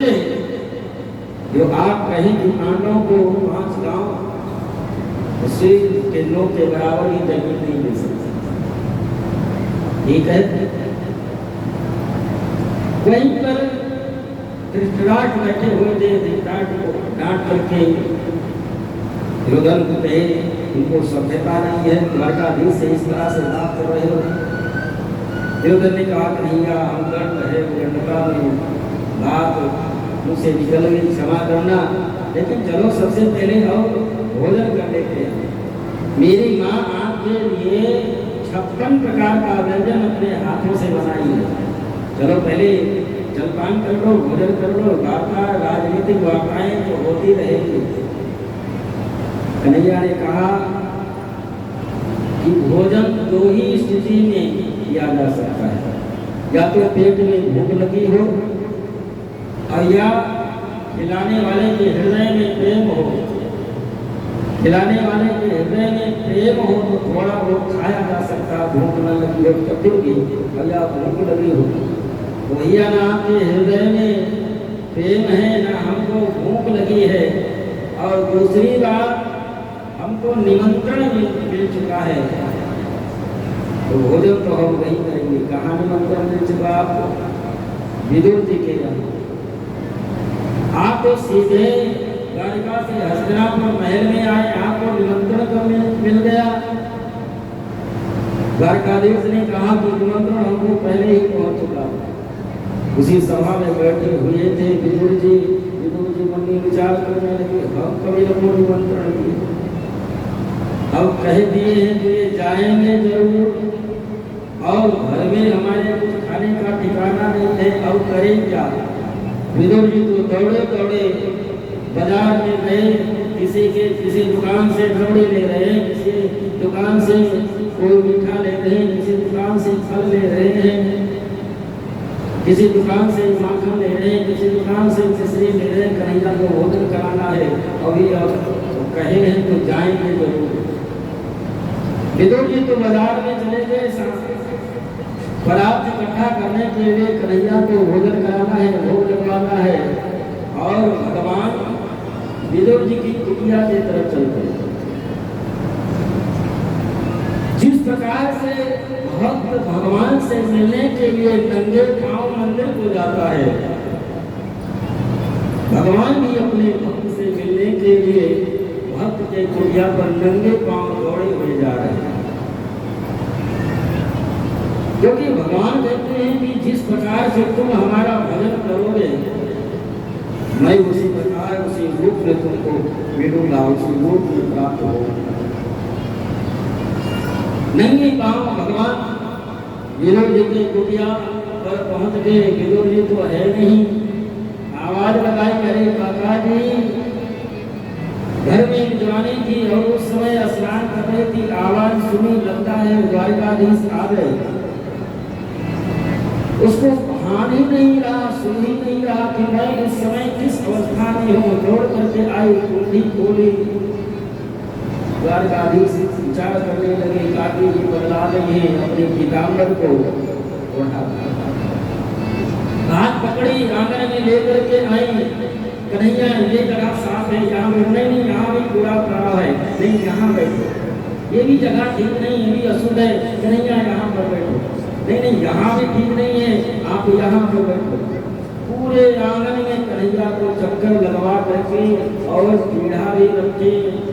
जो आप कहीं दुकानों को 5 गांव उसी किन्नों के बराबर ही जमीन नहीं मिल सकती। ठीक है, वहीं पर धृतराष्ट्र बैठे हुए थे। धृतराष्ट्र को डांट करके दुर्योधन पे उनको सभ्यता नहीं है, द्वारकाधीश से इस तरह से बात कर रहे हो। दुर्योधन ने कहा कन्हैया हम दंड है, दंडता में बात मुझसे निकल गई, क्षमा करना, लेकिन चलो सबसे पहले हम भोजन कर लेते हैं। मेरी माँ आपके लिए 56 प्रकार का व्यंजन अपने हाथों से बनाई है, चलो पहले जलपान कर लो, भोजन कर लो, वार्ता राजनीतिक वार्ताएं तो होती रहेगी। कन्हैया ने कहा कि भोजन 2 ही स्थिति में किया जा सकता है, या तो पेट में भूख लगी हो और या खिलाने वाले के हृदय में प्रेम हो। खिलाने वाले के हृदय में प्रेम हो तो थोड़ा बहुत खाया जा सकता, भूख न लगी हो तो फिर भी, और या भूख लगी हो तो भैया ना आपके हृदय में प्रेम है ना हमको भूख लगी है, और दूसरी बात हमको निमंत्रण मिल चुका है, तो भोजन तो हम वही करेंगे। कहाँ निमंत्रण मिल चुका आपको? विदुर जी के यहाँ। आप तो सीधे द्वारिका से हस्तिनापुर महल में आए, आपको निमंत्रण कब मिल गया? द्वारकाधीश ने कहा कि निमंत्रण हमको पहले ही पहुंच चुका। उसी सभा में बैठे हुए थे विदुर जी मन में विचार करने लगे, हम कभी हमको निमंत्रण दिए, अब कह दिए हैं तो ये जाएंगे जरूर, और घर में हमारे कुछ खाने का ठिकाना नहीं है, अब करें क्या? विदुर जी तो दौड़े दौड़े बाजार में गए, किसी दुकान से दौड़े ले रहे हैं, किसी दुकान से कोई मीठा ले रहे हैं, किसी दुकान से फल ले रहे हैं, किसी दुकान से माखन ले रहे हैं, किसी दुकान से मिश्री ले रहे हैं। कन्हैया को भोजन कराना है, अभी अब कहे हैं तो जाएंगे जरूर। विदुर जी तो बाजार में चले गए, परात इकट्ठा करने के लिए कन्हैया को भोजन कराना है, भोग लगवाना है, और भगवान विदुर जी की कुटिया की तरफ चल पड़े। जिस प्रकार से भक्त भगवान से मिलने के लिए नंगे पांव मंदिर को जाता है, भगवान भी अपने भक्त से मिलने के लिए भक्त के कुटिया पर नंगे पांव दौड़े हुए जा रहे हैं। क्योंकि भगवान कहते हैं कि जिस प्रकार से तुम हमारा भजन करोगे, मैं उसी प्रकार उसी रूप में तुमको मिलूंगा, उसी रूप में प्राप्त होगा। नंगे पांव भगवान विदुर जी के कुटिया पर पहुंच गए। विदुर जी तो है नहीं, आवाज लगाई, अरे काका जी, घर में जवानी थी और उस समय स्नान कर रही थी, आवाज सुनी, लगता है द्वारकाधीश आ गए। उसको भान ही नहीं रहा, सुन ही नहीं रहा कि मैं इस समय किस अवस्था में हूँ। दौड़ करके आई, कुंडी खोली, द्वारकाधीश विचार करने लगे, काकी जी बदला रही है, अपने पीताम्बर को उठा, हाथ पकड़ी, आंगन में लेकर के आई। कन्हैया ये जगह साफ है, यहाँ नहीं, यहाँ भी कूड़ा पड़ा है, नहीं यहाँ बैठो, ये भी जगह ठीक नहीं, ये भी अशुद्ध है, कन्हैया यहाँ पर बैठो, नहीं यहाँ भी ठीक नहीं है, आप यहाँ पर बैठो। पूरे आंगन में कन्हैया को चक्कर लगवा करके और पीढ़ा भी रखे,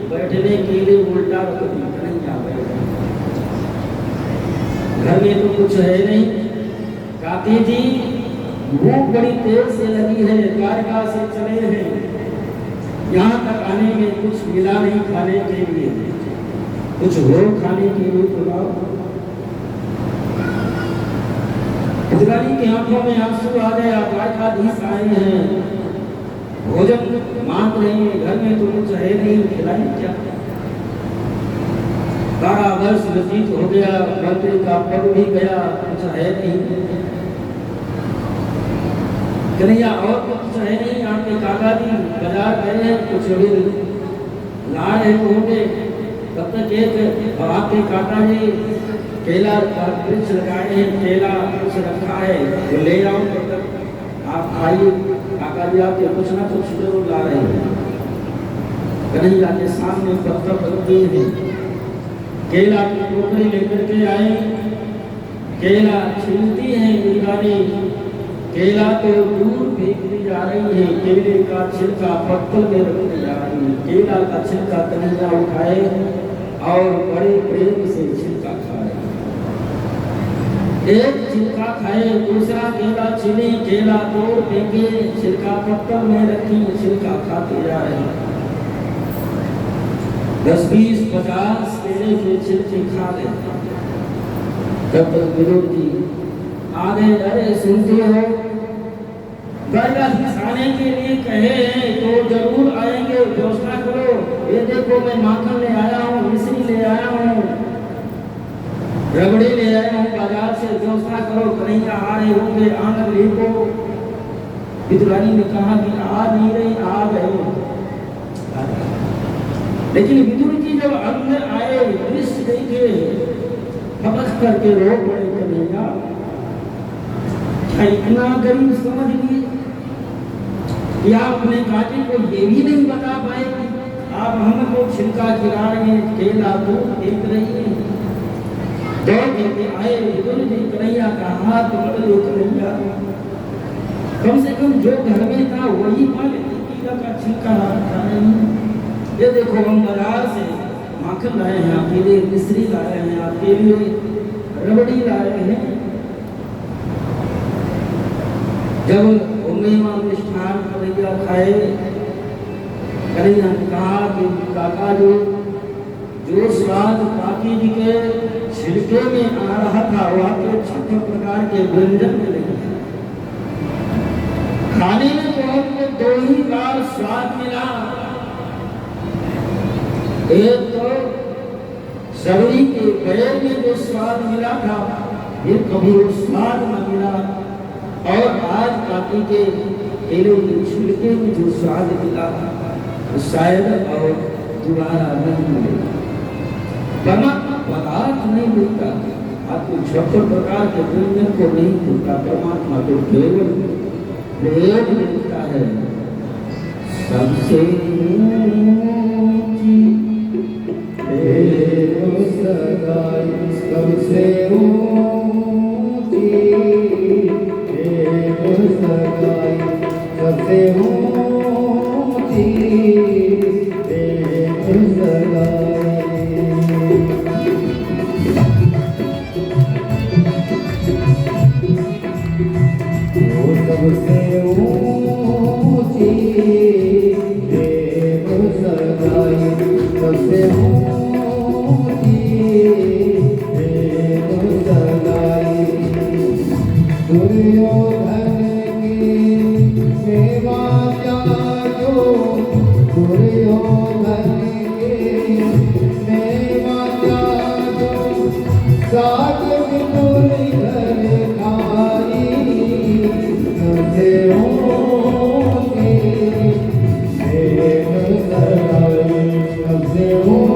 बैठने के लिए उल्टा रख दी, कन्हैया बैठे। घर में तो कुछ है नहीं, काकी जी भूख बड़ी तेज से लगी है, द्वारका से चले हैं, यहाँ तक आने में कुछ मिला नहीं खाने के लिए, कुछ हो खाने के लिए तो लाओ। हितलानी की आंखों में आंसू आ गया, द्वारकाधीश आए हैं, भोजन मांग रहे हैं, घर में तो कुछ है नहीं, खिलाएं क्या? 12 वर्ष व्यतीत हो गया, मंत्री का पद भी गया, कुछ है नहीं। कन्हैया और कुछ है नहीं, आपके काका जी बाजार गए हैं, कुछ भी ला रहे होंगे। तब तक एक आपके काका जी केला का वृक्ष लगाए हैं, केला वृक्ष रखा है, तो ले आओ, तब तक आप आइए। काका जी आपके कुछ ना कुछ जरूर ला रहे हैं। कन्हैया के सामने पत्थर रख दिए हैं, केला की टोकरी लेकर के आए, केला छीलती है मीरानी, केला तो दूर फेंकती जा रही है, केले का छिलका पत्थर में रखती जा रही है। केला का छिलका कन्हैया उठाए और बड़े प्रेम से छिलका खाए। एक छिलका खाए, दूसरा केला छिले, केला तोड़ फेंके, छिलका पत्थर में रखी, छिलका खाते जा रहे हैं। 10, 20, 50 केले के छिलके खा लेते। तब तक विदुर जी आ गए। अरे सुनते हो, गैया खिसाने के लिए कहे हैं तो जरूर आएंगे, व्यवस्था करो। ये देखो मैं माखन ले आया हूँ, मिश्री ले आया हूँ, रबड़ी ले आया हूँ बाजार से, व्यवस्था करो। कन्हैया आ रहे होंगे, आनंद लेको। विदुरानी ने कहा कि आ नहीं रही, आ गए। लेकिन विदुर जी जब अंदर आए, दृश्य देखे, फपक करके रो पड़े। कन्हैया क्या इतना गरीब समझ लिए या अपने काजी को ये भी नहीं बता पाए कि आप हमको छिलका खिला रहे हैं, केला दूध फेंक रही है। दौड़ करके आए विदुर जी, कन्हैया का हाथ पकड़ लो। कन्हैया कम से कम जो घर में था वही पा लेते, केला का छिलका खा रहे हैं। ये देखो हम बाजार से माखन लाए हैं आपके लिए, मिश्री लाए हैं आपके लिए, रबड़ी लाए हैं। जब मेवा मिष्ठान कन्हैया खाए, कन्हैया ने कहा कि काका जो स्वाद काकी जी के छिलके में आ रहा था वो आपके 6 प्रकार के व्यंजन में नहीं है। खाने में तो हमको 2 ही बार स्वाद मिला। एक तो सबरी के पैर में जो स्वाद मिला था, फिर कभी वो स्वाद न मिला, और आज काकी के केले के छिलके में जो स्वाद मिला शायद और दोबारा नहीं मिलेगा। परमात्मा पदार्थ नहीं मिलता, आपको 6 प्रकार के व्यंजन को नहीं मिलता, परमात्मा को केवल प्रेम मिलता है। सबसे सबसे ऊंची सगाई, सबसे ऊंची सगाई। वो सबसे ऊंची सगाई, सबसे दुर्योधन की सेवा त्यागो, दुर्योधन की सेवा त्यागो, साग विदुर घर खाई, सबसे ऊंची सगाई, सबसे ऊंची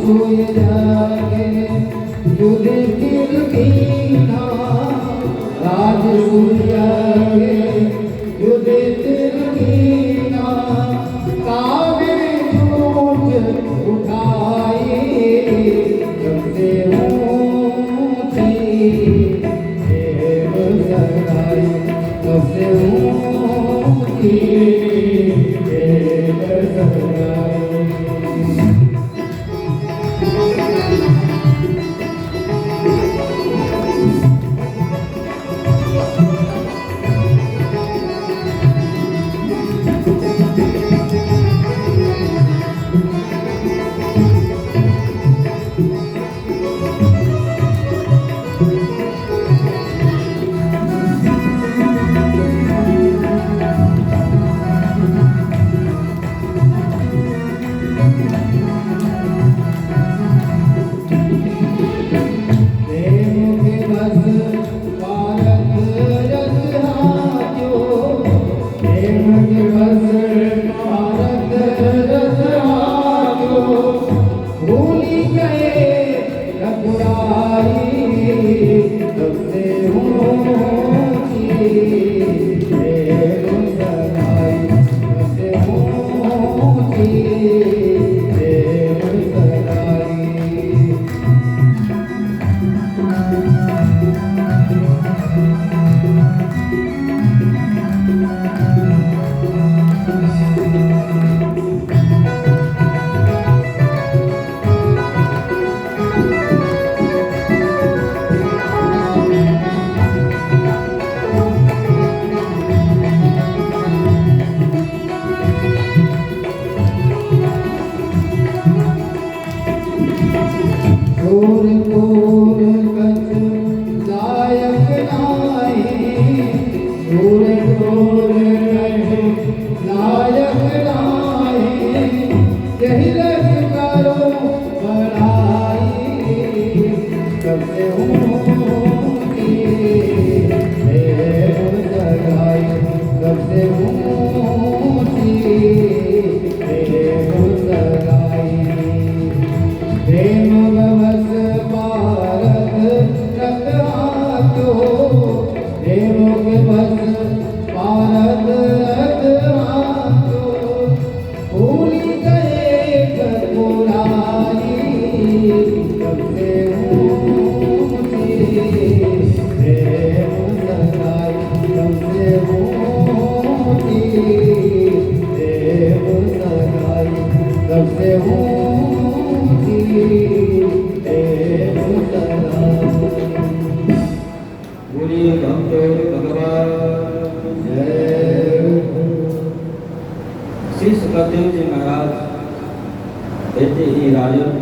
सोए जागे युधिष्ठिर कीन्हा राज सोए जागे युधिष्ठिर कीन्हा कावे चोट उठाई सबसे ऊंची देव सगाई सबसे ऊंची देव सगाई। सुखदेव जी महाराज कहते ही राजन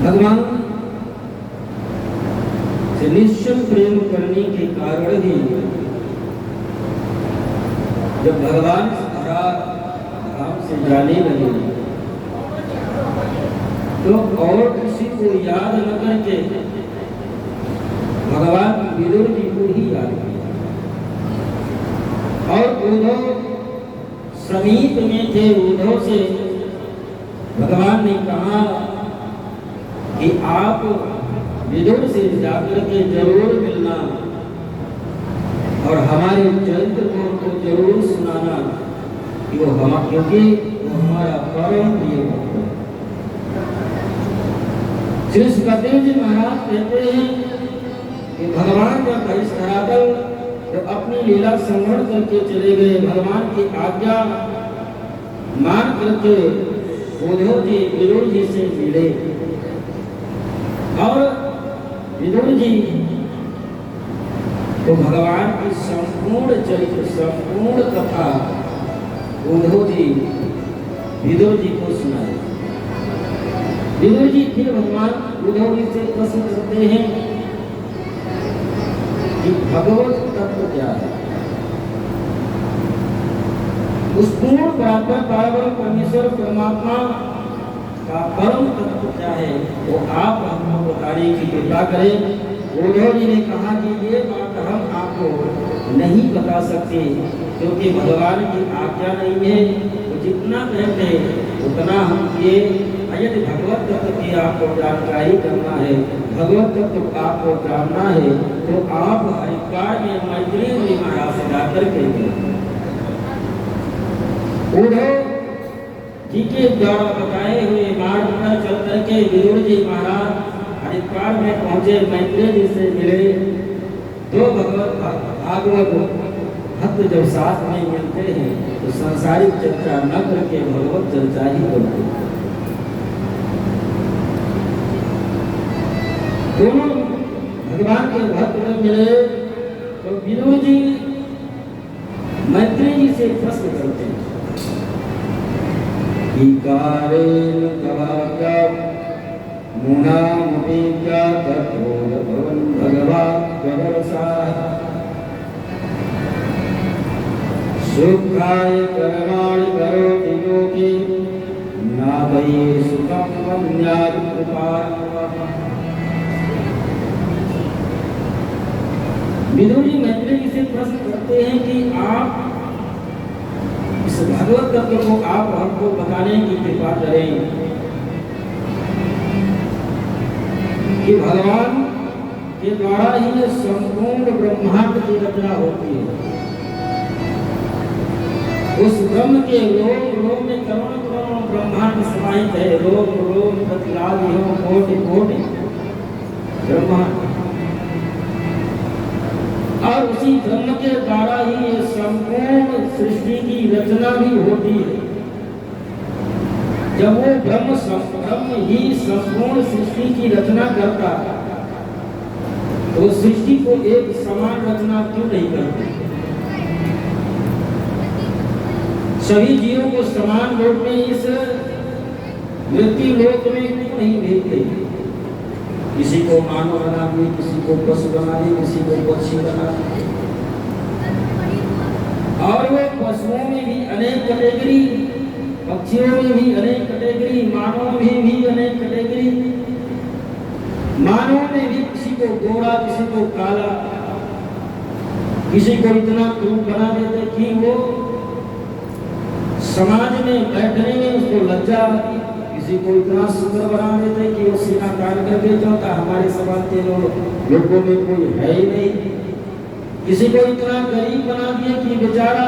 भगवान से निश्चल प्रेम करने के कारण ही जब भगवान धाम से जाने लगे तो और किसी को याद न करके भगवान विदुर जी को ही याद किया और उद्धव समीप में थे। उद्धव से भगवान ने कहा कि आप विदुर से जाकर के जरूर मिलना और हमारे चरित्र को जरूर सुनाना कि वो क्योंकि वो हमारा परम प्रिय भक्त है। श्री सुखदेव जी महाराज कहते हैं कि भगवान जब धरातल तो अपनी लीला संवरण करके चले गए। भगवान की आज्ञा मान करके उद्धव जी विदुर जी से मिले और विदुर जी तो भगवान की संपूर्ण चरित्र संपूर्ण कथा उद्धव जी विदुर जी को सुनाए। विदुर जी फिर भगवान उद्धव जी से प्रश्न करते हैं कि भगवत तत्व क्या है। उस पूर्ण परात्पर परमेश्वर परमात्मा का परम तत्व क्या है वो आप हमको बताने की कृपा करें। उद्धव जी ने कहा कि ये बात हम आपको नहीं बता सकते क्योंकि भगवान की आज्ञा नहीं है। तो जितना कहते उतना हम ये यदि भगवत तत्व की आपको जानकारी करना है, भगवत तत्व आपको जानना है, तो आप हरिद्वार में मैत्रेय जी महाराज से जाकर के उद्धव जी के द्वारा बताए हुए मार्ग पर चल करके विदुर जी महाराज हरिद्वार में पहुंचे, मैत्रेय जी से मिले। दो भगवत भागवत भक्त जब साथ में मिलते हैं तो सांसारिक चर्चा न करके भगवत चर्चा ही करते हैं। दोनों भगवान के भक्त में मिले तो विदुर जी मैत्रेय जी से प्रश्न करते हैं, ईकारेण तवाज्ञा मुनामुपेत्या तत्रोद भवन् भगवान् गदरसाः सुखाय कर्माणि करोति लोके न वै सुखं वन्यात् कृपाणः। विदुर जी मैत्रेय जी से प्रश्न करते हैं कि आप इस भगवत तत्व को आप हमको बताने की कृपा करें कि भगवान के द्वारा ही संपूर्ण ब्रह्मांड की रचना होती है। उस ब्रह्म के लोक लोक में करोड़ों करोड़ों ब्रह्मांड समाहित है, लोक लोक प्रतिलाभियों कोटि कोटि ब्रह्मांड, और उसी ब्रह्म के द्वारा ही ये संपूर्ण सृष्टि की रचना भी होती है। जब वो ब्रह्म ही संपूर्ण सृष्टि की रचना करता तो सृष्टि को एक समान रचना क्यों नहीं करती? सभी जीवों को समान रूप में इस मृत्यु लोक में क्यों नहीं भेजते? किसी को मानव बना दिए, किसी को पशु बना दिए, किसी को पक्षी बना दिए, और वो पशुओं में भी अनेक कैटेगरी, पक्षियों में भी अनेक कैटेगरी, मानव में भी अनेक कैटेगरी। मानव में भी किसी को गोरा, किसी को काला, किसी को इतना क्रूर बना देते कि वो समाज में बैठने में उसको लज्जा आती, किसी को इतना सुंदर बना देते कि वो सीना काट करके चलता, हमारे समाज के लोगों में कोई है ही नहीं। किसी को इतना गरीब बना दिया कि बेचारा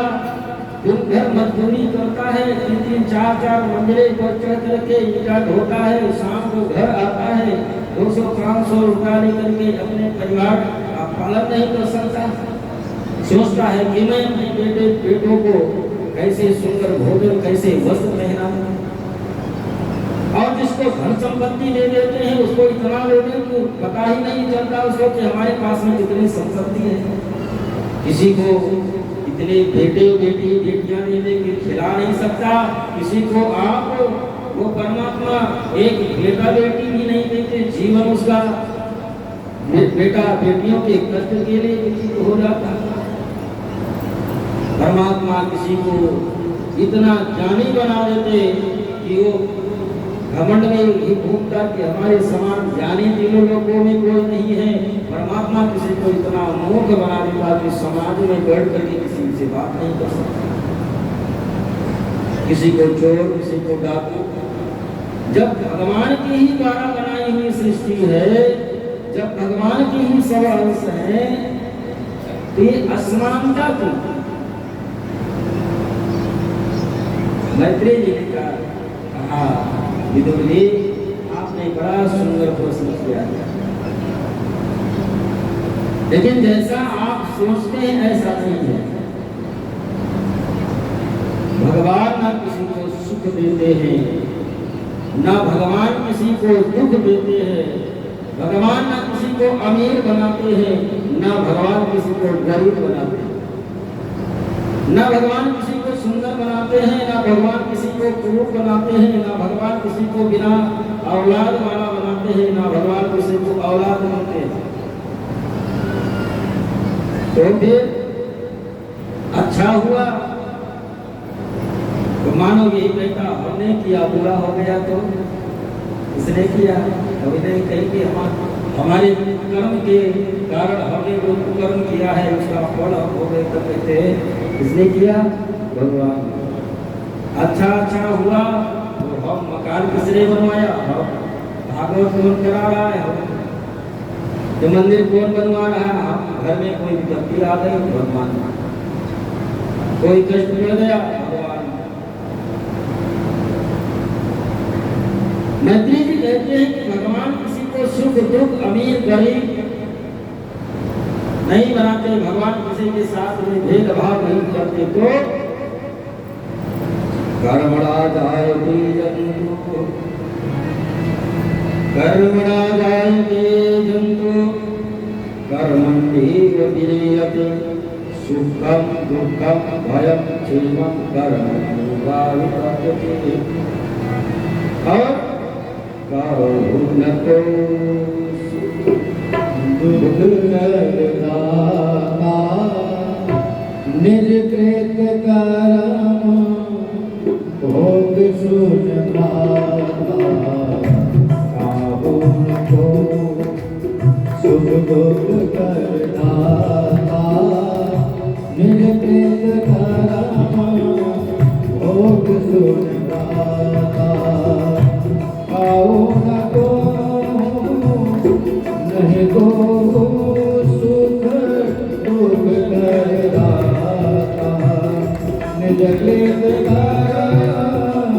दिन भर मजदूरी करता है, 3-3, 4-4 मंजिले पर चढ़ करके ईंटा ढोता है, शाम को घर आता है, 200-500 रुपया लेकर के अपने परिवार का पालन नहीं कर सकता। सोचता है कि मैं अपने बेटों को कैसे सुंदर भोजन, कैसे वस्त्र पहना, और जिसको धन संपत्ति दे देते हैं उसको इतना दे दें कि पता ही नहीं चलता उसको कि हमारे पास में कितनी संपत्ति है। किसी को इतने बेटियां दे दे कि खिला नहीं सकता, किसी को आप वो परमात्मा एक बेटा बेटी भी नहीं देते, जीवन उसका बेटा बेटियों के कष्ट के लिए किसी को हो जाता। परमात्मा किसी को इतना ज्ञानी बना देते कि वो घमंड में ही घूमता कि हमारे समान ज्ञानी तीनों लोगों में कोई नहीं है। परमात्मा किसी को इतना मूर्ख बना देता कि समाज में बैठ करके किसी से बात नहीं कर सकता, किसी को चोर, किसी को डाकू। जब भगवान की ही द्वारा बनाई हुई सृष्टि है, जब भगवान की ही सब अंश है, तो ये असमानता की मैत्रेय जी ने कहा, विदुर जी आपने बड़ा सुंदर प्रश्न किया, लेकिन जैसा आप सोचते हैं ऐसा नहीं है। भगवान ना किसी को सुख देते हैं, ना भगवान किसी को दुख देते हैं, भगवान ना किसी को अमीर बनाते हैं, ना भगवान किसी को गरीब बनाते हैं, ना भगवान किसी को सुंदर बनाते हैं, ना भगवान किसी को क्रूर बनाते हैं, ना भगवान किसी को बिना औलाद वाला बनाते हैं, ना भगवान किसी को औलाद बनाते हैं। तो फिर अच्छा हुआ तो मानो यही कहता हमने किया, बुरा हो गया तो इसने किया, कभी नहीं कहीं कि हमारे कर्म के कारण हमने जो कर्म किया है उसका फल हम हो गए, तो कहते इसने किया भगवान। अच्छा अच्छा हुआ तो हम मकान किसने बनवाया? हम भागवत कौन करा रहा है? हम तो मंदिर कौन बनवा रहा है? हम घर में कोई विपत्ति आ गई भगवान, कोई कष्ट मिल गया भगवान। मैत्री जी कहते हैं कि भगवान किसी को सुख दुख अमीर गरीब नहीं बनाते, भगवान किसी के साथ में भेदभाव नहीं करते। तो कर्मणा जायते जन्तु, कर्मणा जायते जन्तु कर्मण्येव विलीयते, सुखम दुखम भयम क्षेमम कर्मण्येवाविवर्तते। और करो न तो दुख करदाता निज कृत कर्म भोग सुन पाता, काहू न को सुख दुख करदाता निज कृत कर्म भोग सुन पाता, काहू न को नहीं को सुख दुख करदाता निज कृत कर्म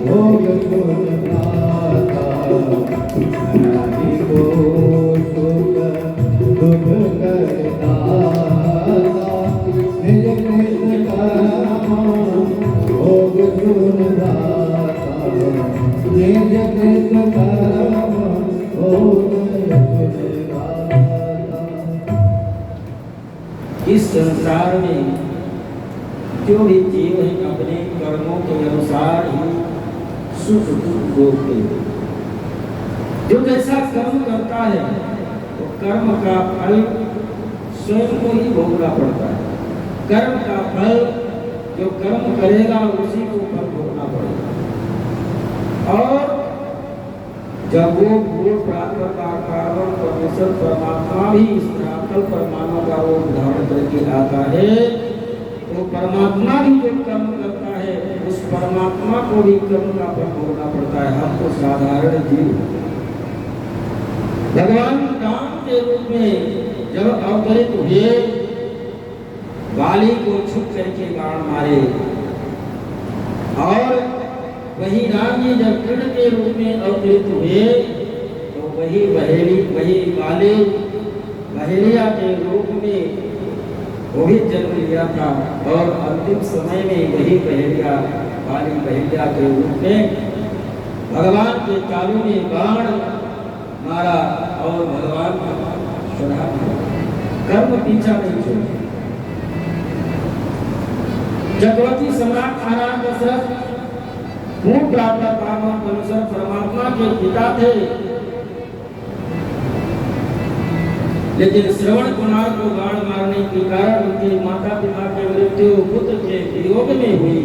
भोग सुन पाता, नहीं को सुख दुख करदाता निज कृत कर्म भोग सुन पाता, निज कृत कर्म भोग इस संसार में जो भी जीव है अपने कर्मों के अनुसार ही सुख दुख भोगते हैं। जो जैसा कर्म करता है तो कर्म का फल स्वयं को ही भोगना पड़ता है। कर्म का फल जो कर्म करेगा उसी को फल भोगना पड़ेगा। और जब वो मूल प्राकृत कारण परमेश्वर परमात्मा भी इस धरातल पर मानव का वो धारण करके आता है, तो परमात्मा भी जो कर्म करता है उस परमात्मा को भी कर्म का फल भोगना पड़ता है। हम तो साधारण जीव। भगवान राम के रूप में जब अवतरित हुए, बाली को छुप करके बाण मारे, और वही राम जी जब कृष्ण के रूप में अवतरित हुए तो वही बाली बहेलिया के रूप में वो भी जन्म लिया था। और अंतिम समय में वही बाली बहेलिया के रूप में भगवान के चालू में बाण मारा और भगवान का श्रद्धा कर्म पीछा नहीं छोड़ा। चक्रवर्ती सम्राट महाराज दशरथ खूब प्राप्त परमेश्वर परमात्मा के पिता थे, लेकिन श्रवण कुमार को बाण मारने के कारण उनके माता पिता की मृत्यु पुत्र के वियोग में हुई।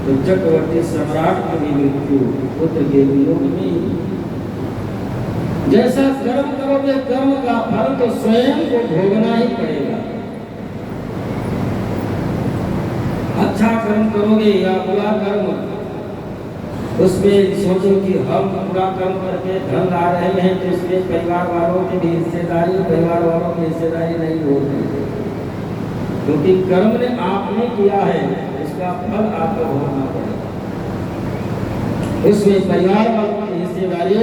तो चक्रवर्ती सम्राट की भी मृत्यु पुत्र के वियोग में हुई। जैसा कर्म करोगे कर्म का फल तो स्वयं को भोगना ही पड़ेगा। अच्छा कर्म करोगे या बुरा कर्म, उसमें सोचो कि हम बुरा कर्म करके धन ला रहे हैं तो इसमें परिवार वालों की भी हिस्सेदारी, परिवार वालों की हिस्सेदारी नहीं होती, क्योंकि कर्म ने आपने किया है इसका फल आपको भोगना पड़ेगा। उसमें परिवार वालों की हिस्सेदारी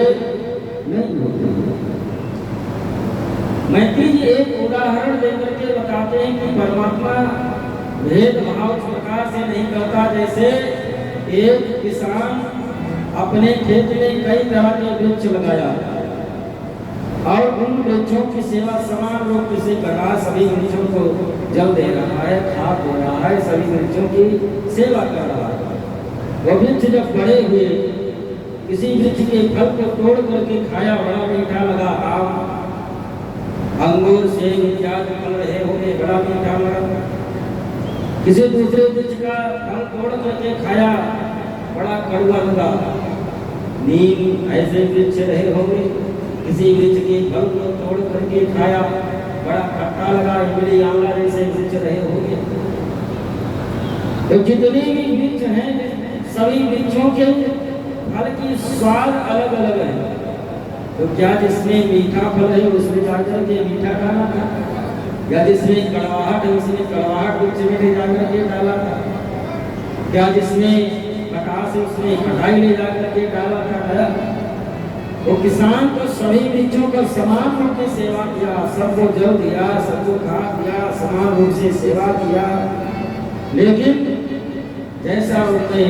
नहीं होती। मैत्री जी एक उदाहरण देकर के बताते हैं कि परमात्मा भेदभाव इस प्रकार से नहीं करता। जैसे एक किसान अपने खेत में कई तरह के वृक्ष लगाया और उन वृक्षों की सेवा समान रूप से कर रहा, सभी वृक्षों को जल दे रहा है, खाद दे रहा है, सभी वृक्षों की सेवा कर रहा है। वो वृक्ष जब बड़े हुए, किसी वृक्ष के फल को तोड़ करके खाया, बड़ा मीठा लगा, आम अंगूर सेब इत्यादि फल रहे होंगे, बड़ा मीठा लगा। किसी दूसरे वृक्ष का फल तोड़ करके खाया, बड़ा कड़वा लगा। नीम ऐसे वृक्ष रहे होंगे, किसी वृक्ष के फल को तोड़ करके खाया, बड़ा खट्टा लगा। इमली आंवला जैसे वृक्ष रहे होंगे। तो जितने भी वृक्ष सभी वृक्षों के फल की स्वाद अलग अलग है। तो क्या जिसमें मीठा फल है उसमें जाकर के मीठा खाना था, या जिसमें कड़वाहट है उसने कड़वाहट वृक्ष में ले जाकर के डाला था, क्या जिसमें खटास है उसने खटाई ले जाकर के डाला था। वो किसान तो सभी वृक्षों का समान रूप से सेवा किया, सबको जल दिया, सबको खाद दिया, समान रूप से सेवा किया, लेकिन जैसा उनके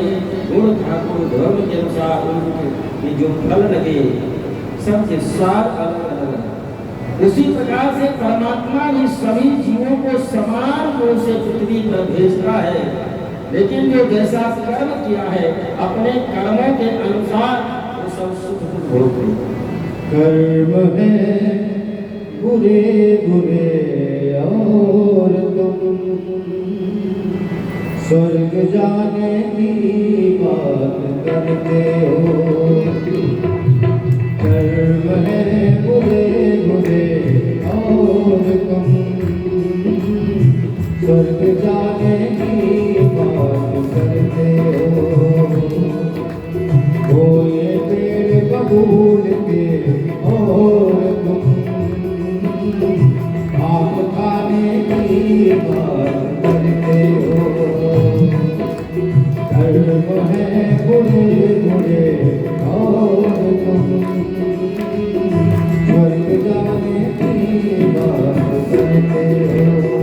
गुण ठाकुर धर्म के अनुसार उनके जो फल लगे सबके स्वाद अलग अलग है। उसी प्रकार से परमात्मा ही सभी जीवों को समान रूप से पृथ्वी पर भेजता है, लेकिन जो जैसा कर्म किया है अपने कर्मों के अनुसार वो सब सुख भोगते हैं। कर्म है बुरे बुरे और तुम स्वर्ग जाने की बात करते हो। कर्म है बुरे बुरे और तुम स्वर्ग जाने की बात करते हो ये पेड़ बबूल के और तुम आम खाने की बात करते हो। कर्म है बुरे बुरे और तुम स्वर्ग जाने की बात करते हो।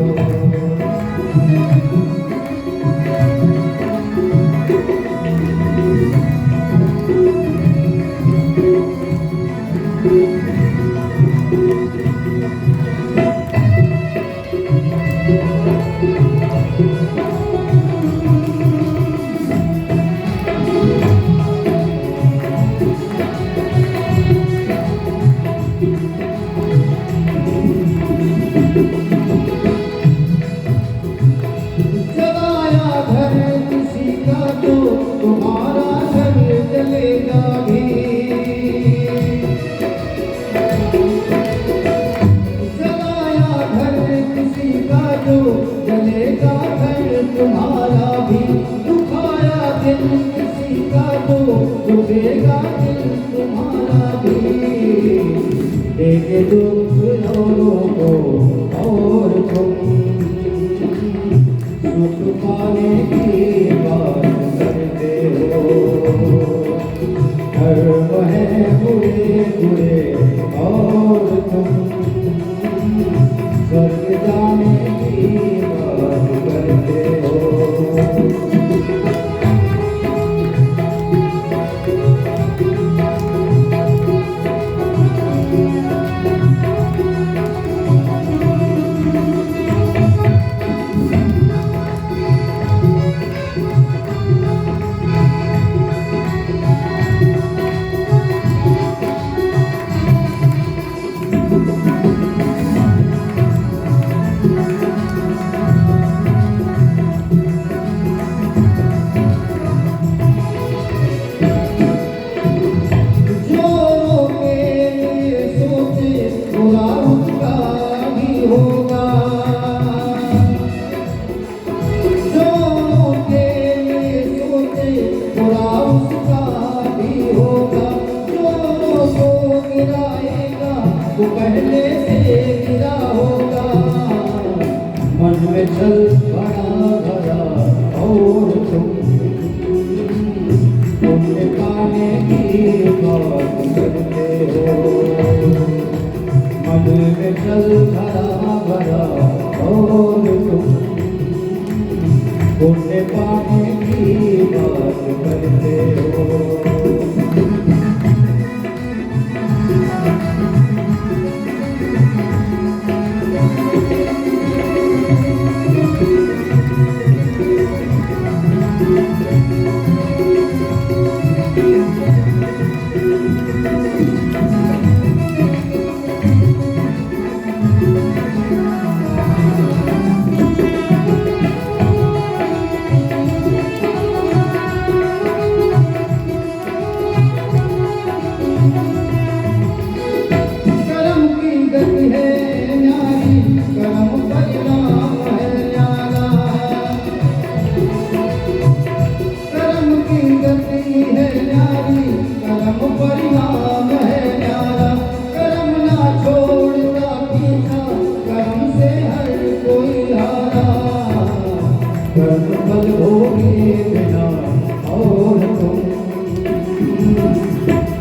भोगे बिना और तुम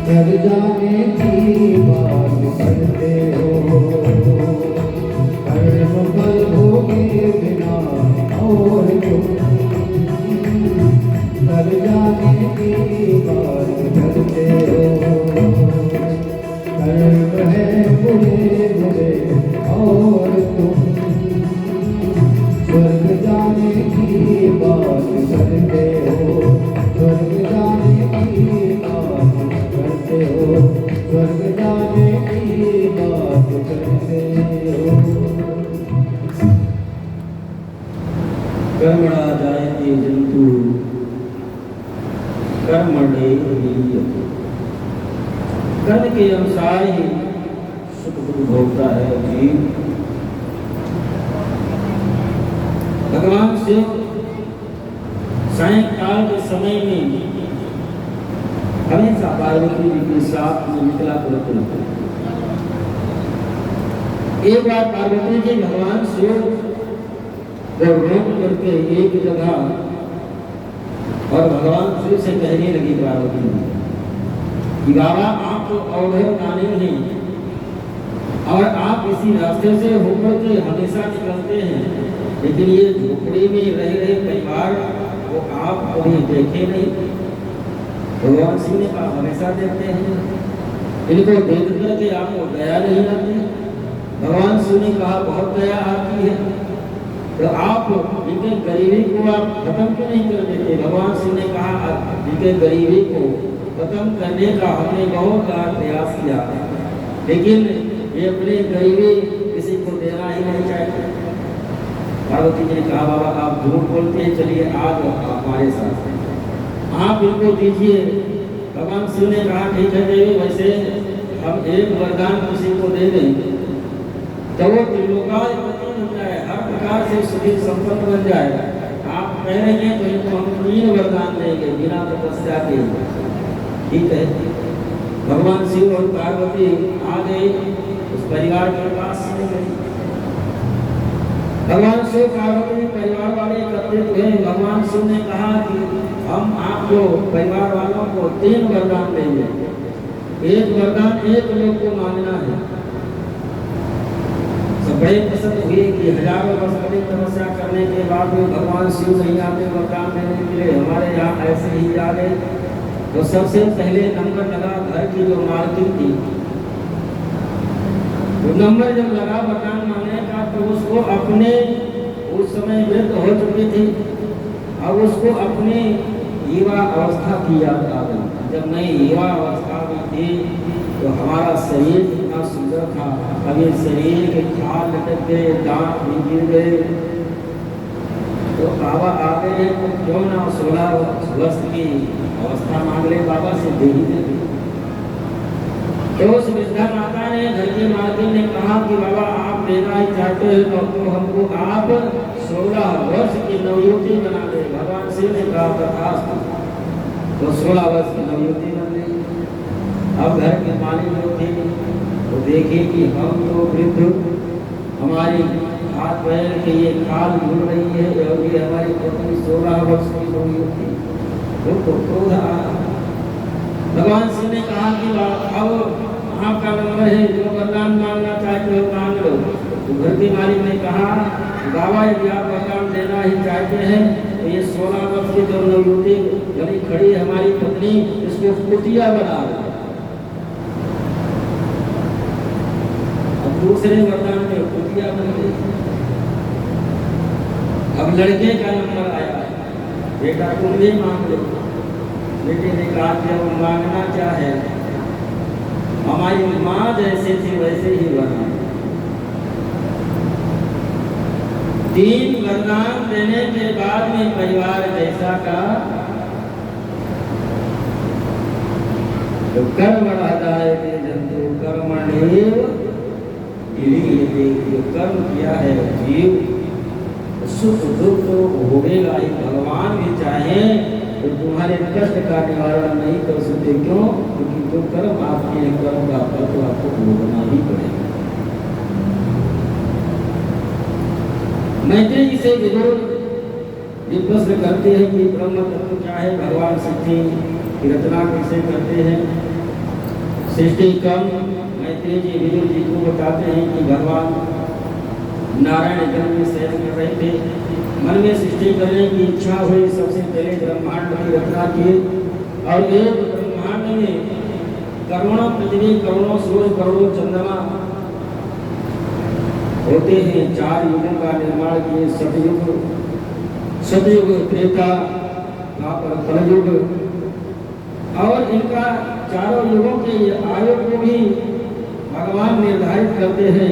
घर जाने की बात करते हो। कर्म फल भोगे बिना और तुम घर जाने की बात करते हो। कर्म है बुरे बुरे और तुम स्वर्ग जाने की बात करते हो। स्वर्ग जाने की बात करते हो। स्वर्ग जाने की बात करते हो। कर्मणा जायते जंतु कर्मण्येव कर्म के अनुसार ही सुख दुख भोगता है जीव। भगवान शिव सायंकाल के समय में हमेशा पार्वती जी के साथ में निकला करते थे। एक बार पार्वती जी भगवान शिव को रोक करके एक जगह और भगवान शिव से कहने लगी पार्वती जी कि बाबा आप तो अवधर गाने नहीं और आप इसी रास्ते से होकर के हमेशा निकलते हैं, लेकिन ये झोपड़ी में रह रहे परिवार को आप कभी देखे नहीं। भगवान शिव ने कहा हमेशा देखते हैं, इनको देख करके आपको दया नहीं आती। भगवान शिव ने कहा बहुत दया आती है, तो आप इनके गरीबी को आप खत्म क्यों नहीं कर देते। भगवान शिव ने कहा इनके गरीबी को खत्म करने का हमने बहुत बार प्रयास किया, लेकिन ये अपनी गरीबी किसी को देना ही नहीं चाहते। पार्वती जी ने कहा बाबा आप झूठ बोलते हैं, चलिए आज हमारे साथ आप इनको दीजिए। भगवान शिव ने कहा ठीक है देवी, वैसे हम एक वरदान किसी को दे दें तो वो त्रिलोकाधिपति बन जाए, हर प्रकार से सुखी संपन्न बन जाए। आप कह रहे हैं तो इनको हम 3 वरदान देंगे बिना तपस्या के। ठीक है, भगवान शिव और पार्वती आ गए उस परिवार के पास में गए। भगवान शिव पार्वती परिवार वाले एकत्रित हुए। भगवान शिव ने कहा कि हम आपको परिवार वालों को 3 वरदान देंगे। एक वरदान एक लोग को मांगना है। सब बड़े प्रसन्न हुए कि हजारों वर्ष कड़ी तपस्या करने के बाद भी भगवान शिव नहीं आते वरदान देने के लिए, हमारे यहाँ ऐसे ही आ गए। तो सबसे पहले नंबर लगा घर की जो मालकिन थी, वो नंबर जब लगा वरदान मांगने का तो उसको अपने उस समय वृद्ध हो चुकी थी, अब उसको अपने युवा अवस्था की याद आ गई। जब मैं युवा अवस्था में थी तो हमारा शरीर कितना सुंदर था, अब ये शरीर के खाल लटक गए, दांत भी गिर गए। तो बाबा आ गए तो क्यों ना 16 वर्ष की अवस्था मांग ले बाबा से, दे ही दे। तो उस वृद्धा माता ने घर की मालकिन ने कहा कि बाबा आप देना ही चाहते हैं तो हमको आप 16 वर्ष की नवयुवती बना दे। भगवान शिव ने कहा तथास्तु, तो 16 वर्ष की नवयुवती बन गई। अब घर के मालिक जो थे तो देखे कि हम तो वृद्ध, हमारी हाथ पैर के ये खाल जुड़ रही है और ये हमारी पत्नी 16 वर्ष की नवयुवती, तो क्रोध आया। भगवान शिव ने कहा कि अब आपका नंबर है, जो वरदान मांगना चाहते हो मांग लो। तो घर के मालिक ने कहा बाबा यदि आप वरदान देना ही चाहते हैं तो ये 16 वर्ष की जो नवयुवती बनी खड़ी है हमारी पत्नी, इसको कुटिया बना दो। अब दूसरे वरदान में कुटिया बन गई। अब लड़के का नंबर आया, बेटा तुम भी मांग लो। बेटे ने कहा कि अब मांगना क्या है, हमारी माँ जैसे थी वैसे ही बना। 3 वरदान देने के बाद में परिवार जैसा का तो कर्म आदाय जंतु कर्मण्येव विलीयते। जो कर्म किया है जीव सुख दुख तो भोगेगा ही। भगवान भी चाहे तो तुम्हारे कष्ट का निवारण नहीं कर सकते। क्यों? क्योंकि जो कर्म आपके कर्म का फल तो आपको भोगना ही पड़ेगा। मैत्री से विदुर ये प्रश्न करते हैं कि ब्रह्म तत्व क्या है, भगवान सृष्टि की रचना कैसे करते हैं। सृष्टि कम मैत्रेय जी विदुर जी को बताते हैं कि भगवान नारायण जल में शयन कर रहे थे, मन में सृष्टि करने की इच्छा हुई, सबसे पहले ब्रह्मांड की रचना की और एक ब्रह्मांड में करोड़ों पृथ्वी, करोड़ों सूर्य, करोड़ों चंद्रमा होते हैं। 4 युगों का निर्माण किए, सतयुग, त्रेता, द्वापर, कलयुग और इनका चारों युगों के आयु को भी भगवान निर्धारित करते हैं।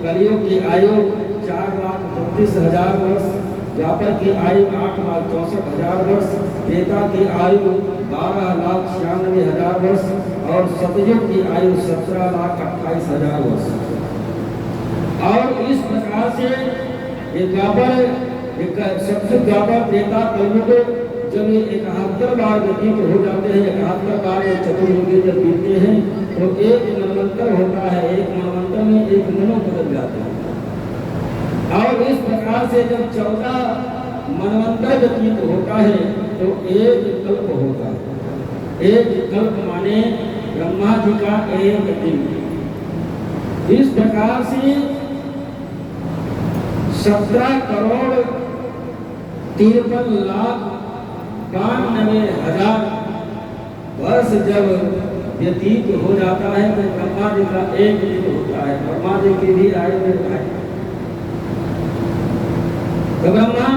कलयुग की आयु 4,32,000 वर्ष, द्वापर की आयु 8,64,000 वर्ष, त्रेता की आयु 12,96,000 वर्ष और सतयुग की आयु 17,28,000 वर्ष। और इस प्रकार से सतयुग, द्वापर, त्रेता, कलयुग जब ये 71 बार व्यतीत हो जाते हैं, 71 बार ये चतुर्युगी जब बीतते हैं तो एक मनवंतर होता है। एक मनवंतर में एक मनु बदल जाता है और इस प्रकार से जब 14 मनवंतर व्यतीत होता है तो एक कल्प होता है। एक कल्प माने ब्रह्मा जी का एक दिन। इस प्रकार से 17,53,92,000 वर्ष जब व्यतीत हो जाता है तो ब्रह्मा जी का एक दिन होता है। ब्रह्मा जी की भी आयु में तो ब्रह्मा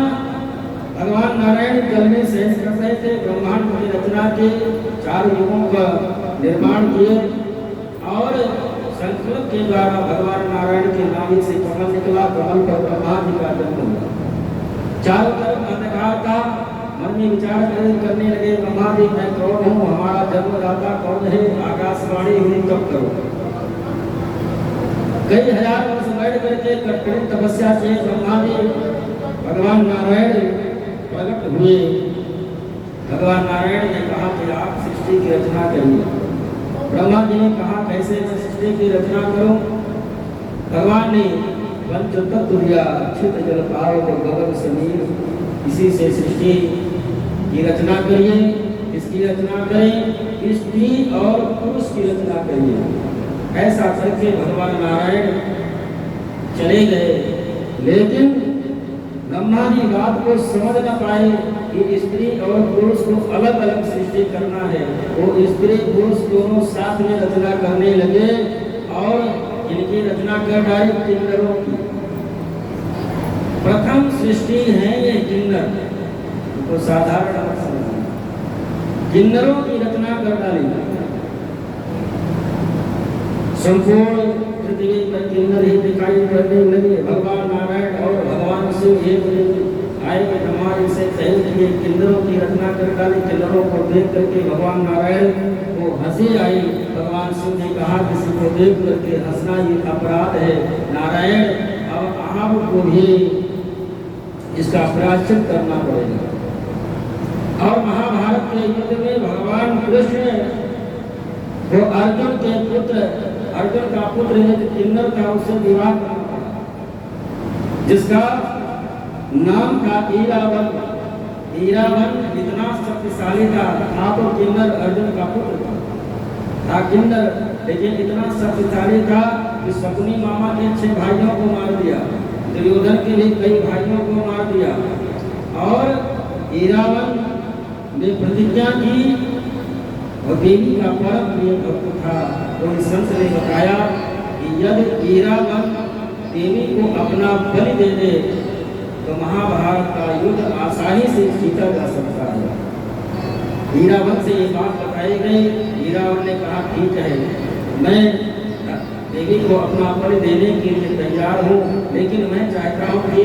भगवान नारायण जल में शयन कर रहे थे, ब्रह्मांड की रचना के 4 युगों का निर्माण किए और संकल्प के द्वारा भगवान नारायण के नाभि से कमल निकला, कमल पर ब्रह्मा जी का जन्म हुआ। चारों तरफ अंधकार था, मन में विचार करने लगे, ब्रह्मा जी मैं कौन हूँ, हमारा जन्मदाता कौन है, आकाशवाणी हुई तब करो। कई हजार वर्ष बैठ करके कठिन तपस्या से ब्रह्मा जी भगवान नारायण प्रकट हुए। भगवान नारायण ने कहा कि आप सृष्टि की रचना करिए। ब्रह्मा जी ने कहा कैसे मैं सृष्टि की रचना करूं। भगवान ने पंचतत्व दिया, अक्षित जल पावक गगन समीर, इसी से सृष्टि की रचना करिए। इसकी रचना करें, स्त्री और पुरुष की रचना करिए। ऐसा करके भगवान नारायण चले गए, लेकिन ब्रह्मा जी बात को समझ न पाए कि स्त्री और पुरुष को अलग अलग सृष्टि करना है। वो स्त्री पुरुष दोनों साथ में रचना करने लगे और इनकी रचना कर डाली किन्नरों की। प्रथम सृष्टि है ये किन्नर, तो साधारण किन्नरों की रचना कर डाली। संपूर्ण पृथ्वी पर किन्नर ही दिखाई पड़ने लगे। भगवान नारायण और भगवान शिव एक आए हमारे से कहे कि किन्नरों की रचना कर डाली। किन्नरों को देख करके भगवान नारायण को हंसी आई। भगवान शिव ने कहा किसी को देख करके हंसना ये अपराध है नारायण, अब आपको भी इसका प्रायश्चित करना पड़ेगा। और महाभारत के युद्ध में भगवान कृष्ण वो अर्जुन के पुत्र, अर्जुन का पुत्र एक किन्नर था, उससे विवाह करना पड़ा, जिसका नाम था ईरावन। ईरावन इतना शक्तिशाली था तो किन्नर अर्जुन का पुत्र था किन्नर, लेकिन इतना शक्तिशाली था कि शकुनी मामा के 6 भाइयों को मार दिया, दुर्योधन के भी कई भाइयों को मार दिया। और ईरावन ने प्रतिज्ञा की और देवी का परम प्रिय भक्त था। तो इस संत ने बताया कि यदि ईरावन देवी को अपना बलि दे दे तो महाभारत का युद्ध आसानी से जीता जा सकता है। ईरावन से ये बात बताई गई। ईरावन ने कहा ठीक है, मैं देवी को अपना बलि देने के लिए तैयार हूँ, लेकिन मैं चाहता हूँ कि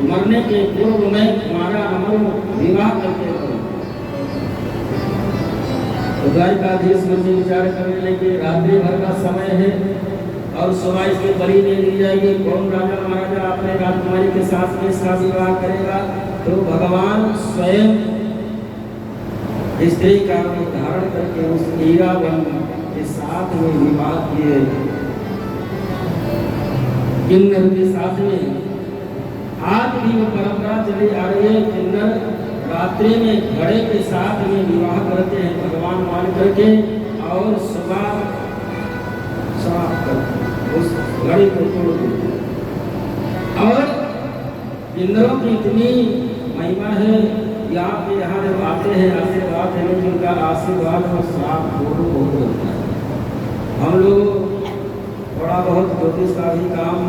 मरने के पूर्व में तुम्हारा अमर विवाह करके करूँ। द्वारिकाधीश मन में विचार करने लगे, रात्रि भर का समय है और सुबह इसकी बलि दे दी जाएगी। कौन राजा महाराजा अपने राजकुमारी के साथ किसका विवाह करेगा? तो भगवान स्वयं स्त्री का रूप धारण करके उस ईरावन के साथ में विवाह किए, किन्नर के साथ में। आज भी वो परंपरा चली आ रही है, किन्नर रात्रि में घड़े के साथ में विवाह करते हैं भगवान मान करके और सुबह समाप्त करते हैं, उस घड़े को तोड़ देते हैं। और इंद्रों की इतनी महिमा है, यहाँ पे यहाँ जब आते हैं आशीर्वाद देने की, उनका आशीर्वाद और श्राप दोनों बहुत होता है। हम लोग थोड़ा बहुत ज्योतिष का भी काम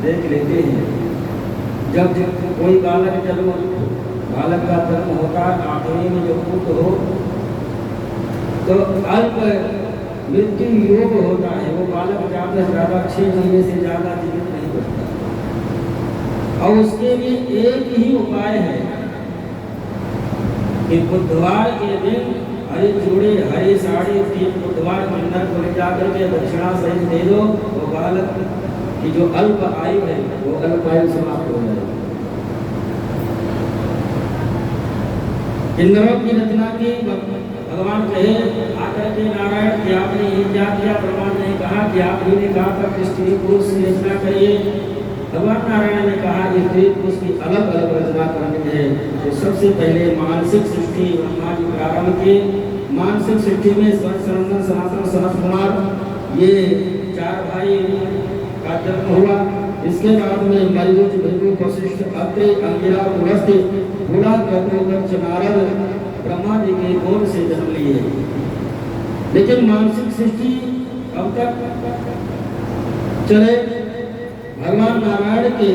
देख लेते हैं। जब कोई बालक का जन्म होता है, आखिरी में जो पुत्र हो तो अल्प मृत्यु योग होता है। वो बालक ज़्यादा से ज़्यादा 6 महीने से ज़्यादा जीवित नहीं बचता। और उसके लिए एक ही उपाय है कि बुधवार के दिन हरे चूड़े हरी साड़ी 3 बुधवार मंदिर को ले जाकर के दक्षिणा सहित दे दो, वो बालक की जो अल्प आयु है वो अल्प आयु समाप्त हो जाएगी। इंद्रों की रचना की भगवान कहे आकर के नारायण कि आपने ये क्या किया, प्रमाण ने कहा कि आप ही ने कहा था कि स्त्री पुरुष की रचना करिए। भगवान नारायण ने कहा कि स्त्री पुरुष की अलग अलग रचना करनी है। तो सबसे पहले मानसिक सृष्टि ब्रह्मा जी प्रारंभ की। मानसिक सृष्टि में सनंदन सनातन सनत कुमार ये 4 भाई का जन्म हुआ। इसके बाद में मरीज भृगु वशिष्ठ अत्रि अंगिरा पुलस्त्य पूरा कपोदक्ष नारद ब्रह्मा जी के गोद से जन्म लिए। लेकिन मानसिक सृष्टि अब तक चले। भगवान नारायण के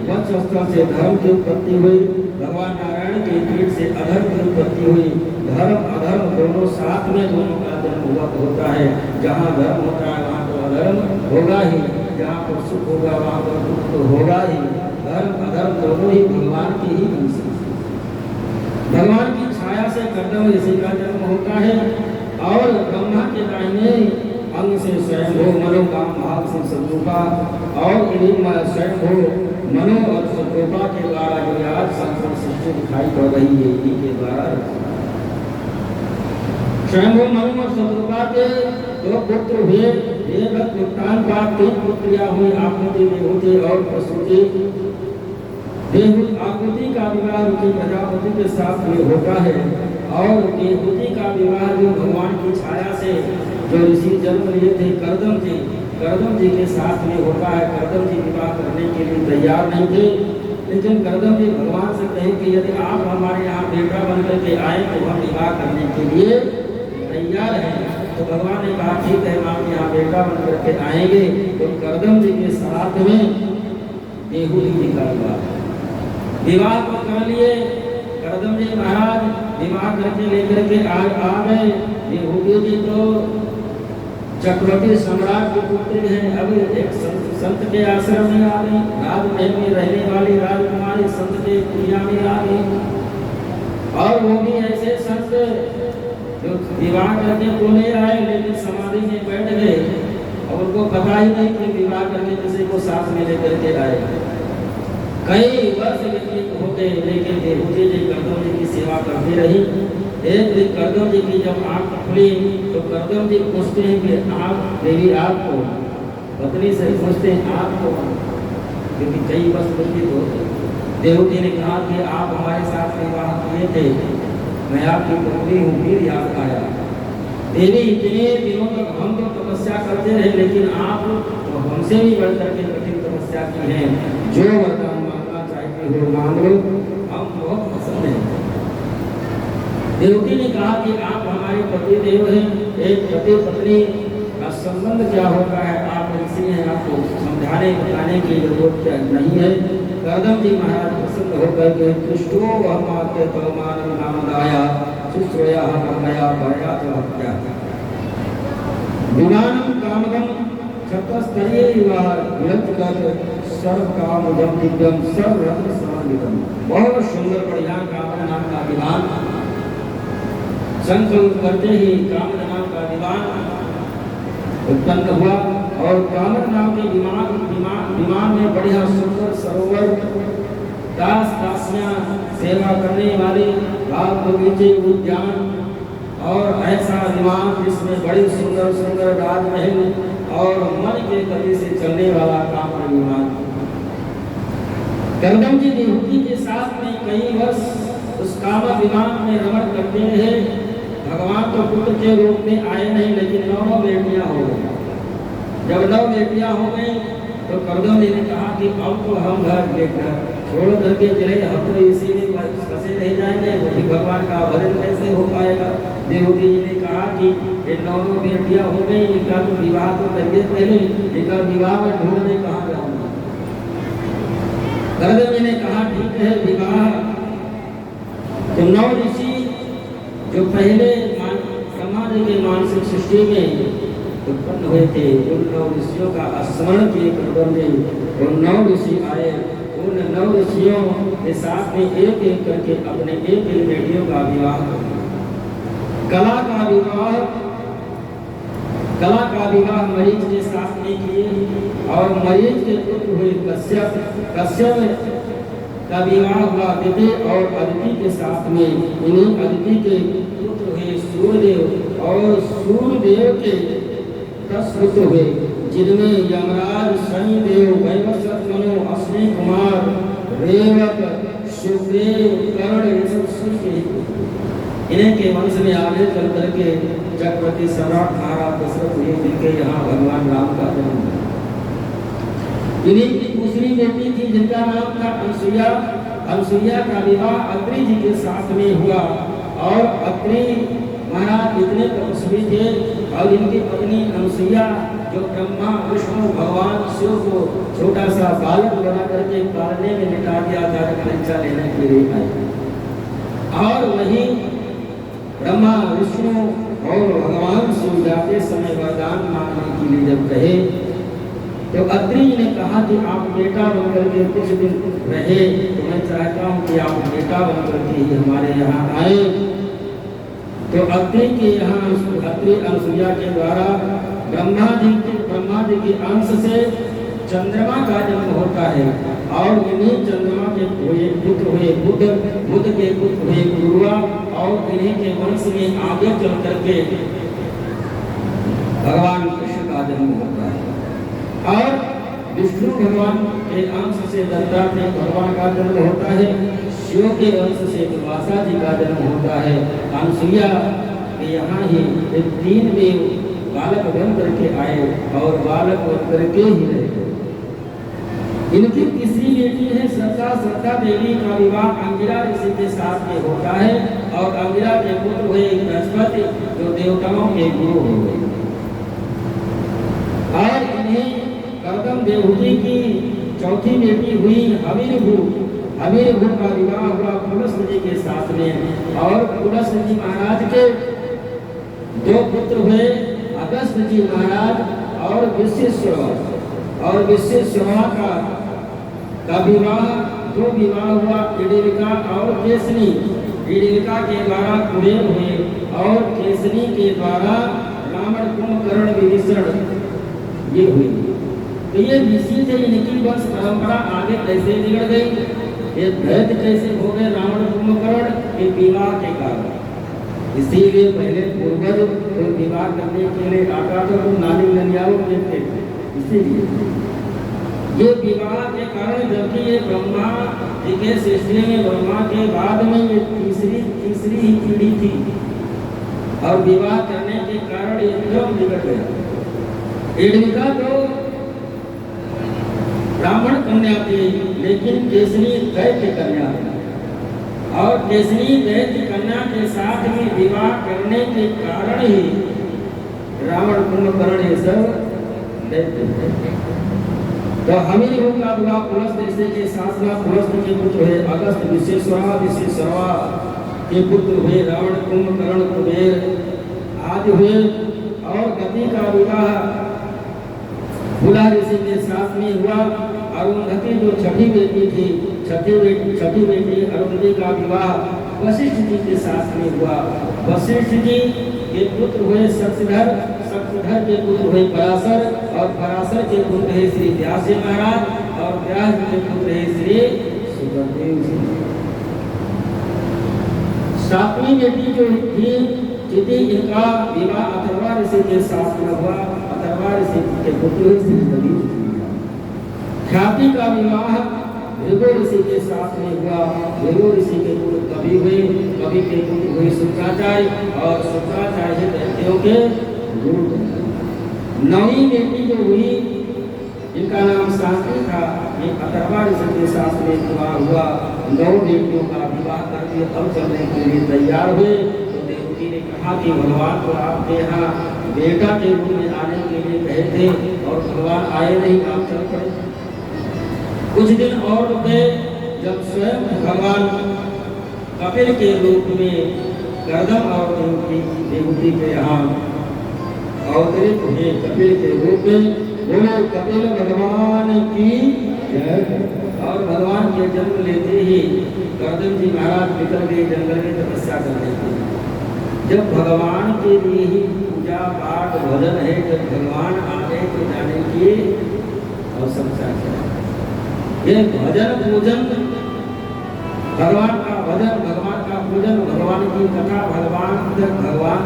वक्षस्थल से धर्म की उत्पत्ति हुई, भगवान नारायण के पीठ से अधर्म की उत्पत्ति हुई। धर्म अधर्म दोनों साथ में दोनों का जन्म हुआ होता है। जहाँ धर्म होता है वहाँ तो अधर्म होगा ही, जहाँ पर सुख होगा वहाँ पर दुख तो होगा ही। धर्म अधर्म दोनों ही भगवान की ही अंश हैं। भगवान की छाया से कर्दम ऋषि का जन्म होता है और ब्रह्मा के दाहिने अंग से स्वयं हो मनो काम भाव से शत्रुपा और इन्हीं स्वयं हो मनो और शत्रुपा के द्वारा जो आज संसार सृष्टि दिखाई पड़ रही है, इन्हीं के द्वारा स्वयं हो मनो और शत्रुपा के 2 पुत्र हुए। एक उत्तान पाप 3 पुत्रियां हुई, आकृति विभूति और प्रसूति। आकृति का विवाह रुचि प्रजापति के साथ में होता है और देवहूति का विवाह जो भगवान की छाया से जो ऋषि जन्म लिए थे कर्दम जी के साथ में होता है। कर्दम जी विवाह करने के लिए तैयार नहीं थे, लेकिन कर्दम जी भगवान से कहे कि यदि आप हमारे यहाँ बेटा बन करके आए तो हम विवाह करने के लिए तैयार हैं। तो भगवान ने कहा ठीक है, हम यहाँ बेटा बन करके आएंगे। तो कर्दम जी के साथ में देवहूति जी का विवाह को कर लिए। कर्दम जी महाराज विवाह करके लेकर के आ गए। देवहूति जी तो चक्रवर्ती सम्राट की पुत्री है। अब एक संत के आश्रम में आ गई, राजमहल में रहने वाली राजकुमारी संत के कुटिया में आ गई। और वो भी ऐसे संत जो विवाह करके तो नहीं आए लेकिन समाधि में बैठ गए और उनको पता ही नहीं कि विवाह करके किसी को साथ में लेकर के आए। कई वर्ष व्यतीत हो गए, लेकिन देवहूति जी कर्दम जी की सेवा करती रही। एक दिन कर्दम जी की जब आंख खुली तो कर्दम जी पूछते हैं कि आप देवी आपको पत्नी से पूछते हैं आपको, क्योंकि कई वर्ष व्यतीत हो गए। देवहूति ने कहा कि आप हमारे साथ विवाह किए थे, मैं आपकी पत्नी हूँ, फिर याद आया। देवी इतने दिनों तक हम तो तपस्या करते रहे, लेकिन आप तो हमसे भी बढ़कर के कठिन तपस्या की है। जो वरदान मांगना चाहते हो मांग लो, हम बहुत पसंद हैं। देवहूति ने कहा कि आप हमारे पति देव हैं, एक पति पत्नी का संबंध क्या होता है आप ऋषि हैं, आपको समझाने बताने की जरूरत क्या नहीं है। कर्दम जी महाराज प्रसन्न होकर के कृष्णो वहमाते पवमान नामदाया सुश्रोया हमया भया हत्या विमानम कामदम छत्रस्तरीय विवाह विरक्त कर सर्व कामदम दिव्यम सर्व रत्न समान्वितम। बहुत सुंदर बढ़िया कामन नाम का विमान संकल्प करते ही कामन नाम का विमान उत्पन्न हुआ और कामन नाम के विमान में बढ़िया सुंदर सरोवर दास दासियां सेवा करने वाले बाग बगीचे उद्यान और ऐसा विमान जिसमें बड़ी सुंदर सुंदर राजमहल और मन के गति से चलने वाला कामन विमान। कर्दम जी देवहूति के साथ में कई वर्ष उस काम विमान में रमण करते हैं। भगवान तो पुत्र के रूप में आए नहीं, लेकिन 9 बेटियां हो गई। जब 9 बेटियां हो गई तो कर्दम जी ने कहा कि अब तो हम घर लेकर छोड़ करके चले, हम तो इसी में फंसे रह जाएंगे, वही भगवान का भजन कैसे हो पाएगा। देवकी जी ने कहा कि ये 9 बेटियां हो गई, इनका तो विवाह तो करिए पहले, इनका विवाह में ढूंढने कहाँ जाऊंगा। कर्दम जी ने कहा ठीक है विवाह। तो 9 ऋषि जो पहले समाज के मानसिक सृष्टि में उत्पन्न हुए थे, उन 9 ऋषियों का स्मरण किए कर्दम जी। उन 9 ऋषि आए, उन 9 ऋषियों के साथ में एक एक करके अपने एक एक बेटियों का विवाह किया। कला का विवाह मरीच के साथ में किए और मरीच के पुत्र हुए कश्यप। कश्यप का विवाह हुआ अदिति और अदिति के साथ में। इन्हीं अदिति के पुत्र हुए सूर्यदेव और सूर्यदेव के 10 पुत्र हुए, जिनमें यमराज, शनिदेव, वैवस्वत, मनु, अश्विनी कुमार, रेवत, सुग्रीव, कर्ण, ये सब सूर्य के। इन्हीं के वंश में आगे चल करके चक्रवर्ती सम्राट महाराज दशरथ हुए, जिनके यहाँ भगवान राम का जन्म हुआ। इन्हीं की दूसरी बेटी थी जिनका नाम था अनसुईया। अनसुईया का विवाह अत्रि जी के साथ में हुआ और अत्रि महाराज इतने तपस्वी थे और इनकी पत्नी अनसुईया जो ब्रह्मा विष्णु भगवान शिव को छोटा सा बालक बना करके पालने में लिटा दिया था, परीक्षा लेने के लिए आई। और वही ब्रह्मा विष्णु और भगवान शिव जाते समय वरदान मांगने के लिए जब कहे तो अत्रि ने कहा कि आप बेटा बनकर के कुछ दिन रहे, तो मैं चाहता हूँ कि आप बेटा बनकर के ही हमारे यहाँ आए। तो अत्रि के यहाँ अत्रि अनसुईया के द्वारा ब्रह्मा जी के अंश से चंद्रमा का जन्म होता है और इन्हीं चंद्रमा के पुत्र हुए बुध के पुत्र हुए गुरुआ और इन्हीं के वंश में आगे चल करके भगवान कृष्ण का जन्म होता है। और विष्णु भगवान के अंश से दत्तात्रेय भगवान का जन्म होता है। शिव के अंश से दुर्वासा जी का जन्म होता है। अनसुईया के यहाँ ही 3 देव बालक बन करके आए और बालक बन करके ही रहे। इनकी तीसरी बेटी है सरसा। सरसा देवी का विवाह अंगिरा ऋषि के साथ में होता है और अंगिरा के पुत्र हुए बृहस्पति जो देवताओं के गुरु हो गए। और इन्हें कर्दम देवहूति की चौथी बेटी हुई हवीरभू। हवीरभू का विवाह हुआ पुलस्त्य जी के साथ में और पुलस्त्य जी महाराज के 2 पुत्र हुए, अगस्त जी महाराज और विश्वेश्वर। और विश्वेश्वर का विवाह 2 विवाह हुआ, इडिलिका और केसनी। इडिलिका के द्वारा कुबेर हुए और केसनी के द्वारा रावण, कुंभकर्ण, विभीषण ये हुई। तो ये ऋषि थे, इनकी वंश परंपरा आगे कैसे बिगड़ गई, ये दैत्य कैसे हो गए रावण, कुंभकर्ण, ये विवाह के कारण। इसीलिए पहले पूर्वज तो विवाह करने के लिए आता था तो नानी ननियाओं देखते थे। इसीलिए ये विवाह के कारण, जबकि ये ब्रह्मा जी के सृष्टि में ब्रह्मा के बाद में ये तीसरी ही पीढ़ी थी और विवाह करने के कारण ये एकदम बिगड़ गया। इडिलिका तो ब्राह्मण कन्या थी, लेकिन केसनी दैत्य कन्या थी और केसनी दैत्य कन्या के साथ में विवाह करने के कारण ही रावण, कुंभकर्ण ये सब दैत्य थे। तो हवीरभू का विवाह पुलस्त्य ऋषि के साथ में पुलस्त्य के पुत्र हुए अगस्त, विश्वेश्वरा के पुत्र हुए रावण, कुंभकर्ण, कुबेर आदि हुए। और गति का विवाह बुला ऋषि के साथ में हुआ। अरुंधति जो छठी बेटी थी, छठी बेटी अरुंधति का विवाह वशिष्ठ जी के साथ में हुआ। वशिष्ठ जी के पुत्र हुए शक्तिधर, शक्तिधर के पुत्र हुए पराशर और पराशर के पुत्र है श्री व्यास जी महाराज और व्यास के पुत्र है श्री सुखदेव जी। 7वीं बेटी जो थी चिति, इनका विवाह अथर्वा ऋषि के साथ में हुआ। अथर्वा ऋषि के पुत्र श्री नदी। ख्याति का विवाह भृगु ऋषि के साथ में हुआ। भृगु ऋषि के पुत्र कवि हुए, कवि के पुत्र हुए शुक्राचार्य, और शुक्राचार्य दैत्यों के गुरु बने। नौवीं बेटी जो हुई, जिनका नाम शांति था, ये अथर्वा ऋषि के साथ में विवाह हुआ। 9 बेटियों का विवाह करके अब चलने के लिए तैयार हुए। तो देवकी ने कहा कि भगवान को आपके यहाँ बेटा के रूप में आने के लिए कहे थे और भगवान आए नहीं, आप चल पड़े। कुछ दिन और रुके, जब स्वयं भगवान कपिल के रूप में गर्दम और देवकी के यहाँ अवतरित हुए। कपिल के रूप में बोले कपिल भगवान की जय। और भगवान के जन्म लेते ही गर्दम जी महाराज निकल गए जंगल में तपस्या करने के लिए। जब भगवान के लिए ही पूजा पाठ भजन है, जब भगवान आने के जाने की आवश्यकता है। ये भजन पूजन, भगवान का भजन, भगवान का पूजन, भगवान की कथा, भगवान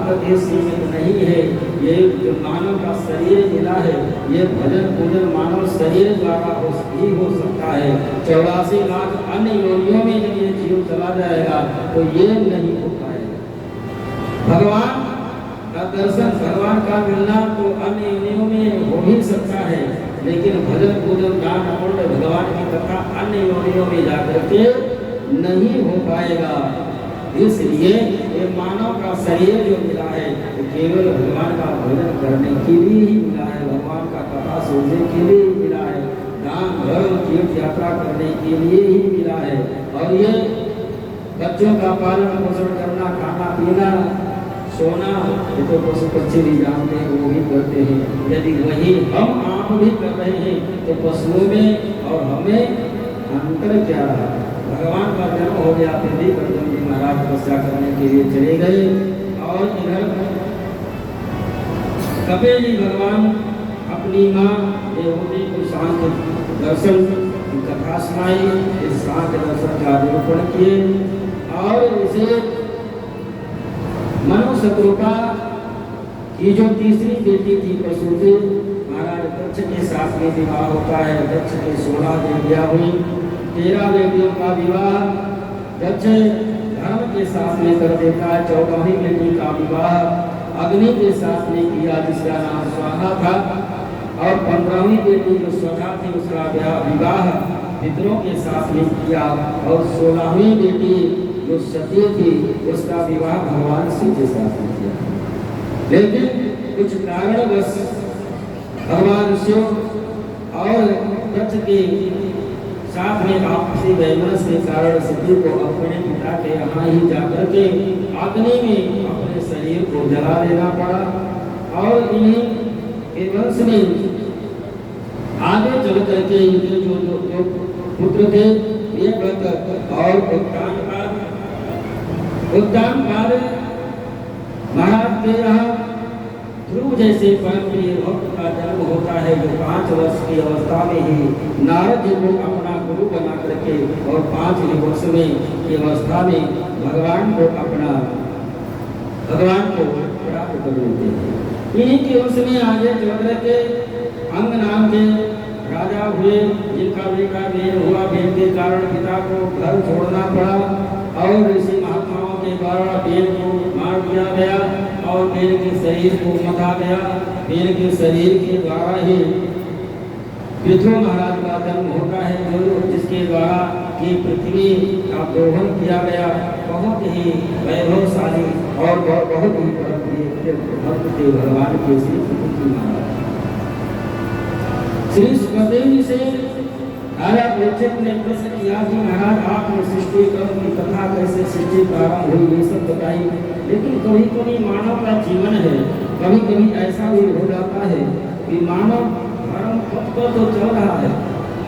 का देश सीमित नहीं है। ये जो मानव का शरीर मिला है, ये भजन पूजन मानव शरीर द्वारा ही हो सकता है। 84 लाख अन्य योनियों में जब ये जीव चला जाएगा तो ये नहीं हो पाएगा। भगवान का दर्शन, भगवान का मिलना तो अन्य योनियों में हो ही सकता है, लेकिन भजन पूजन दान पुण्य भगवान की कथा अन्य योनियों में जाकर के नहीं हो पाएगा। इसलिए ये मानव का शरीर जो मिला है वो केवल भगवान का भजन करने के लिए ही मिला है, भगवान का कथा सुनने के लिए ही मिला है, दान धर्म तीर्थ यात्रा करने के लिए ही मिला है। और ये बच्चों का पालन पोषण करना, खाना पीना, सोना, ये तो पशु पक्षी भी जानते हैं, वो भी करते हैं। यदि वही हम आप भी कर रहे हैं तो पशुओं में और हमें अंतर क्या रहा? भगवान का जन्म हो गया, फिर भी गर्दम जी महाराज तपस्या करने के लिए चले गए। और इधर कपिल जी भगवान अपनी माँ देवहूति को सांख्य दर्शन की कथा सुनाई, इस सांख्य दर्शन का निरूपण किए। और इसे मनु शत्रुपा की जो तीसरी बेटी थी प्रसूति, महाराज दक्ष के साथ में विवाह होता है। दक्ष के 16 बेटियां हुई, 13 बेटियों का विवाह दक्ष धर्म के साथ में कर देता है। 14वीं बेटी का विवाह अग्नि के साथ में किया, जिसका नाम स्वाहा था। और 15वीं बेटी जो स्वधा थी, उसका विवाह पितरों के साथ में किया। और 16वीं बेटी जो सती थी, उसका विवाह भगवान शिव के साथ में किया। लेकिन कुछ कारणवश भगवान शिव और दक्ष के साथ में आपसी वैमनस्य के कारण सती को अपने पिता के यहाँ ही जाकर के अग्नि में अपने शरीर को जला देना पड़ा। और इन्हीं के वंश में आगे चल करके इनके जो पुत्र थे, ये और उद्दानपाद महाराज के यहाँ ध्रुव जैसे परम प्रिय भक्त का जन्म होता है, जो 5 वर्ष की अवस्था में ही नारद जी को अपना गुरु बना करके और 5 वर्ष में की अवस्था में भगवान को प्राप्त कर लेते हैं। इन्हीं के वंश में आगे चल करके अंग नाम के राजा हुए, जिनका बेटा वेद हुआ। वेद के कारण पिता को घर छोड़ना पड़ा और ऋषि महात्माओं के द्वारा वेद को मार दिया गया और वेद के शरीर को मथा गया। वेद के शरीर के द्वारा ही पृथु महाराज का जन्म होता है, जिसके द्वारा ये पृथ्वी का दोहन किया गया। बहुत ही वैभवशाली और बहुत ही भक्त थे भगवान के श्री पृथु महाराज। श्री सुखदेव जी से राजा परीक्षित ने प्रश्न किया कि महाराज आपने सृष्टि क्रम की कथा कैसे सृष्टि प्रारंभ हुई, ये सब बताइए। लेकिन कभी कभी मानव का जीवन है, कभी कभी ऐसा भी हो जाता है कि मानव धर्म पथ पर तो चल रहा है,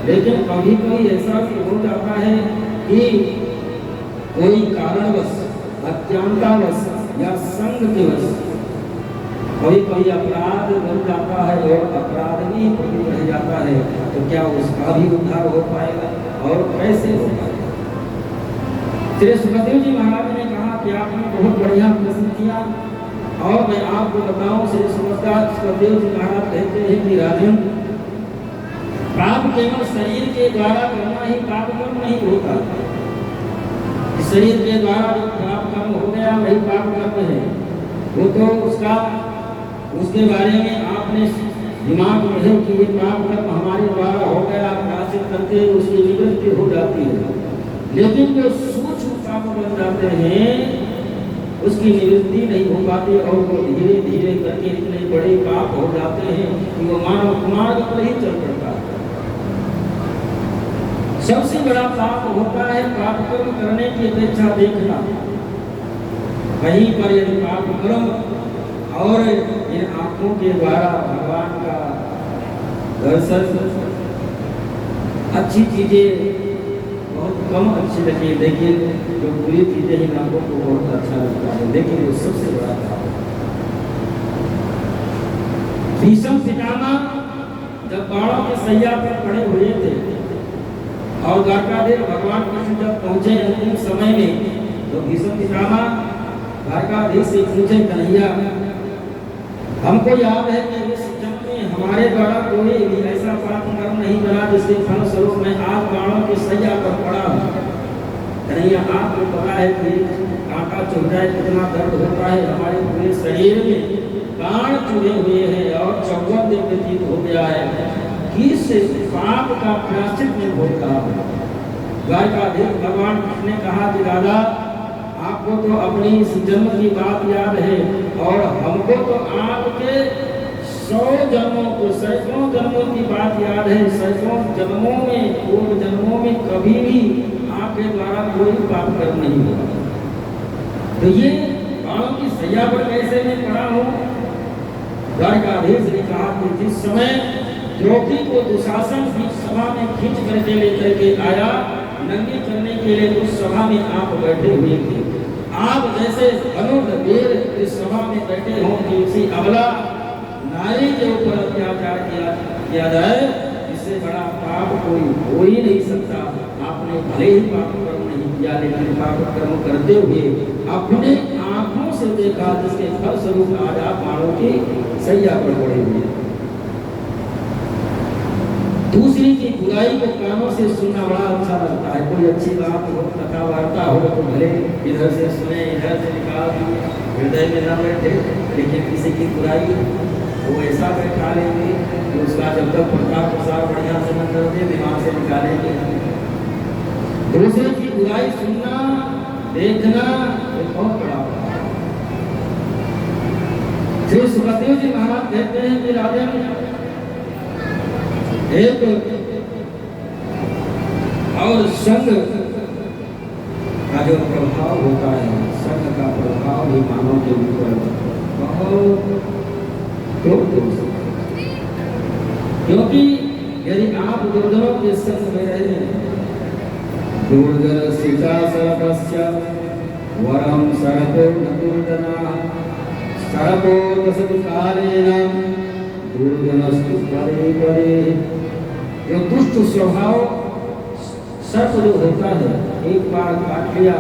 लेकिन कभी कभी ऐसा भी हो जाता है कि कोई कारणवश, अज्ञानतावश या संग के वश कभी कभी अपराध बन जाता है और अपराध भी रह जाता है, तो क्या उसका भी उद्धार हो पाएगा और कैसे हो पाएगा? श्री सुखदेव जी महाराज ने कहा कि आपने बहुत बढ़िया प्रश्न किया और मैं आपको बताऊं। श्री सुखदेव जी महाराज कहते हैं कि राजन, पाप केवल शरीर के द्वारा करना ही पाप कर्म नहीं होता। शरीर के द्वारा जो पाप कर्म हो गया वही पाप कर्म है। वो तो उसके बारे में आपने दिमाग में है कि ये पाप कर्म हमारे द्वारा हो गया, प्रायश्चित करके उसकी निवृत्ति हो जाती है। लेकिन जो सूक्ष्म पाप बन जाते हैं उसकी निवृत्ति नहीं हो पाती और वो धीरे धीरे करके इतने बड़े पाप हो जाते हैं कि वो मानव मार्ग पर ही चल पड़ता है। सबसे बड़ा पाप होता है पाप कर्म करने की अपेक्षा देखना। वहीं पर यदि पाप कर्म और इन आंखों के द्वारा भगवान का दर्शन, अच्छी चीजें बहुत कम अच्छी लगी, लेकिन जो बुरी चीजें इन आंखों को बहुत अच्छा लगता है, लेकिन वो सबसे बड़ा पाप है। भीष्म पितामह जब बाणों के सैया पर पड़े हुए थे और द्वारकाधीश भगवान कृष्ण जब पहुंचे अंतिम समय में, तो भीष्म पितामह द्वारकाधीश से पूछे, कन्हैया हमको याद है कि इस जन्म में हमारे द्वारा कोई भी ऐसा पाप कर्म नहीं बना जिसके फलस्वरूप मैं आज बाणों की सैया पर पड़ा हूँ। कन्हैया आपको पता है कि कांटा चुभ जाए कितना दर्द होता है, हमारे पूरे शरीर में बाण चुभे हुए हैं और 54 दिन व्यतीत हो गया है, किस पाप का प्रायश्चित नहीं होता। द्वारकाधीश भगवान कृष्ण ने कहा कि दादा आपको तो अपनी इस जन्म की बात याद है और हमको तो आपके 100 जन्मों को, सैकड़ों जन्मों की बात याद है। सैकड़ों जन्मों में, पूर्व जन्मों में कभी भी आपके द्वारा कोई पाप कर्म नहीं हुआ। तो ये बाणों की सैया पर कैसे मैं पड़ा हूँ? द्वारकाधीश ने कहा कि जिस समय द्रौपदी को दुशासन सभा में खींच करके लेकर के आया, नंगी करने के लिए उस सभा में आप बैठे हुए थे। आप जैसे अनुदेर इस सभा में बैठे हों कि किसी अबला नारी के ऊपर अत्याचार किया जाए, इससे बड़ा पाप कोई हो ही नहीं सकता। आपने भले ही पाप कर्म नहीं किया, लेकिन पाप कर्म करते हुए अपने आंखों से देखा, जिसके फलस्वरूप आज आप बाणों की सैया पर पड़े हुए। दूसरी की बुराई को कानों से सुनना बड़ा अच्छा लगता है। कोई अच्छी बात हो, कथा वार्ता हो तो भले इधर से सुने, इधर से निकाल दिए, हृदय में न बैठे, लेकिन किसी की बुराई वो ऐसा बैठा लेंगे कि उसका जब तक प्रचार प्रसार बढ़िया से न करते दिमाग से निकालेंगे। दूसरे की बुराई सुनना, देखना एक बहुत बड़ा बात है। श्री सुखदेव जी महाराज कहते हैं कि राजन एक और संग का जो प्रभाव होता है, संग का प्रभाव भी मानव के ऊपर बहुत क्रोध हो सकता है। क्योंकि यदि आप दुर्जनों के संग में रहे, दुर्जन सीता सर्वस्य वरम सर्वो न दुर्जना सर्वो दशति कालेन दुर्जनस्तु परे परे। जो दुष्ट स्वभाव सर्प जो होता है, एक बार काट लिया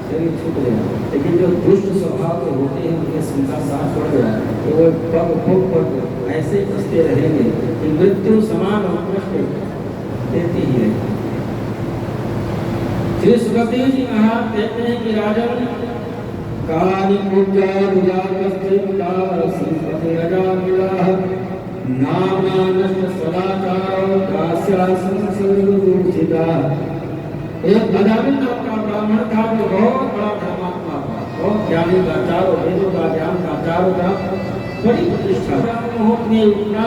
शरीर छूट गया, लेकिन जो दुष्ट स्वभाव के होते हैं उनके संसार साथ पड़ गया तो वो पग भोग पर ऐसे फंसते रहेंगे कि मृत्यु समान और कष्ट देती ही रहेगी। श्री सुखदेव जी महाराज कहते हैं कि राजन कालानि पूज्या रुदारस्ते मुदार श्रीपति रजा मिला नामना नष्ट सदाचारो दास्या संसर्गदूषिता। एक अजामिल नाम का ब्राह्मण था जो बहुत बड़ा धर्मात्मा था, बहुत ज्ञानी था, चारों वेदों का ज्ञान था, चारों का बड़ी प्रतिष्ठा। ब्राह्मण में उठना